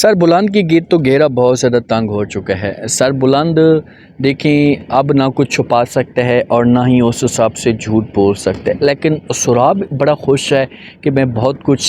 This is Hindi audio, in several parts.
सर बुलंद की गीत तो घेरा बहुत ज़्यादा तंग हो चुका है। सर बुलंद देखें अब ना कुछ छुपा सकते हैं और ना ही उस हिसाब से झूठ बोल सकते हैं, लेकिन सुराब बड़ा खुश है कि मैं बहुत कुछ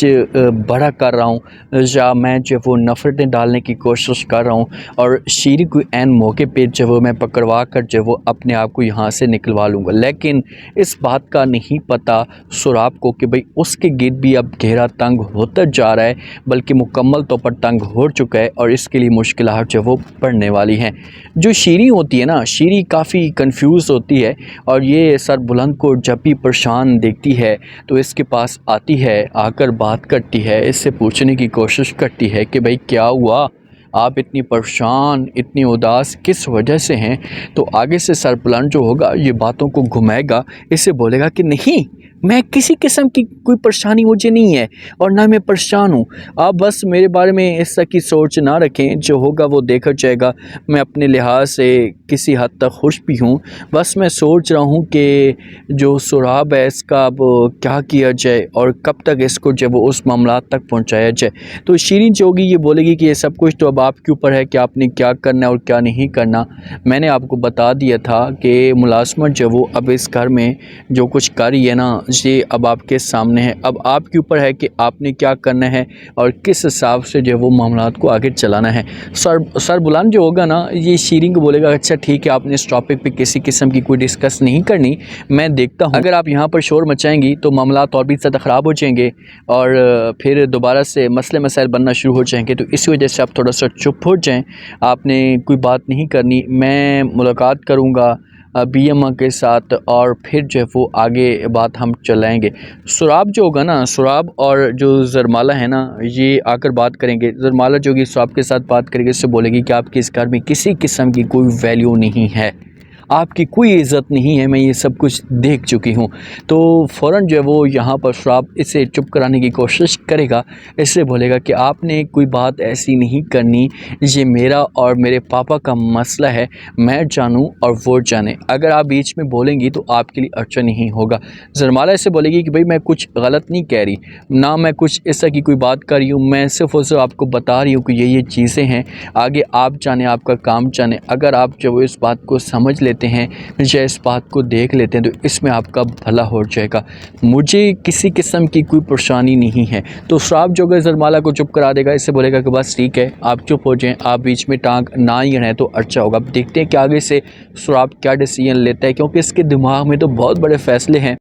बड़ा कर रहा हूँ या मैं जो वो नफ़रतें डालने की कोशिश कर रहा हूँ और शीरी को ऐन मौके पे जो वो मैं पकड़वा कर जो वो अपने आप को यहाँ से निकलवा लूँगा। लेकिन इस बात का नहीं पता सुराब को कि भाई उसके गीत भी अब घेरा तंग होता जा रहा है, बल्कि मुकम्मल तौर पर तंग हो चुका है और इसके लिए मुश्किलात जो वो पड़ने वाली हैं। जो शीरी होती है ना, शीरी काफ़ी कंफ्यूज होती है और ये सर बुलंद को जब भी परेशान देखती है तो इसके पास आती है, आकर बात करती है, इससे पूछने की कोशिश करती है कि भाई क्या हुआ, आप इतनी परेशान इतनी उदास किस वजह से हैं। तो आगे से सर बुलंद जो होगा ये बातों को घुमाएगा, इससे बोलेगा कि नहीं, मैं किसी किस्म की कोई परेशानी मुझे नहीं है और ना मैं परेशान हूँ। आप बस मेरे बारे में इस तरह की सोच ना रखें, जो होगा वो देखा जाएगा। मैं अपने लिहाज से किसी हद तक खुश भी हूँ, बस मैं सोच रहा हूँ कि जो सुराब है इसका अब क्या किया जाए और कब तक इसको जब वो उस मामला तक पहुँचाया जाए। तो शीरीन जो होगी ये बोलेगी कि ये सब कुछ तो अब आपके ऊपर है कि आपने क्या करना है और क्या नहीं करना। मैंने आपको बता दिया था कि मुलाजमत जो वो अब इस घर में जो कुछ कर रही है ना, ये अब आपके सामने है। अब आपके ऊपर है कि आपने क्या करना है और किस हिसाब से जो वो मामलात को आगे चलाना है। सर बुलंद जो होगा ना, ये शीरीन को बोलेगा अच्छा ठीक है, आपने इस टॉपिक पे किसी किस्म की कोई डिस्कस नहीं करनी, मैं देखता हूँ। अगर आप यहाँ पर शोर मचाएंगी तो मामलात और भी ज़्यादा ख़राब हो जाएंगे और फिर दोबारा से मसले मसाइल बनना शुरू हो जाएंगे। तो इसी वजह से आप थोड़ा सा चुप हो जाएँ, आपने कोई बात नहीं करनी। मैं मुलाकात करूँगा बीएम के साथ और फिर जो है वो आगे बात हम चलाएंगे। सुराब जो होगा ना, सुराब और जो ज़रमाला है ना, ये आकर बात करेंगे। ज़रमाला जो होगी सुराब के साथ बात करेंगे, इससे बोलेगी कि आपके इस घर में किसी किस्म की कोई वैल्यू नहीं है, आपकी कोई इज़्ज़त नहीं है, मैं ये सब कुछ देख चुकी हूँ। तो फ़ौरन जो है वो यहाँ पर सुराब इसे चुप कराने की कोशिश करेगा, इससे बोलेगा कि आपने कोई बात ऐसी नहीं करनी, ये मेरा और मेरे पापा का मसला है, मैं जानूँ और वो जाने। अगर आप बीच में बोलेंगी तो आपके लिए अच्छा नहीं होगा। ज़रमाला इससे बोलेगी कि भाई मैं कुछ गलत नहीं कह रही, ना मैं कुछ इस तरह की कोई बात कर रही हूँ, मैं सिर्फ़ और सिर्फ आपको बता रही हूँ कि ये चीज़ें हैं, आगे आप जाने, आपका काम जाने। अगर आप जो इस बात को समझ लेते हैं या इस बात को देख लेते हैं तो इसमें आपका भला हो जाएगा। मुझे किसी किस्म की कोई परेशानी नहीं है। तो सुराब जो है ज़रमाला को चुप करा देगा, इससे बोलेगा कि बस ठीक है, आप चुप हो जाएं, आप बीच में टांग ना ही रहें तो अच्छा होगा। अब देखते हैं कि आगे से सुराब क्या डिसीजन लेता है, क्योंकि इसके दिमाग में तो बहुत बड़े फ़ैसले हैं।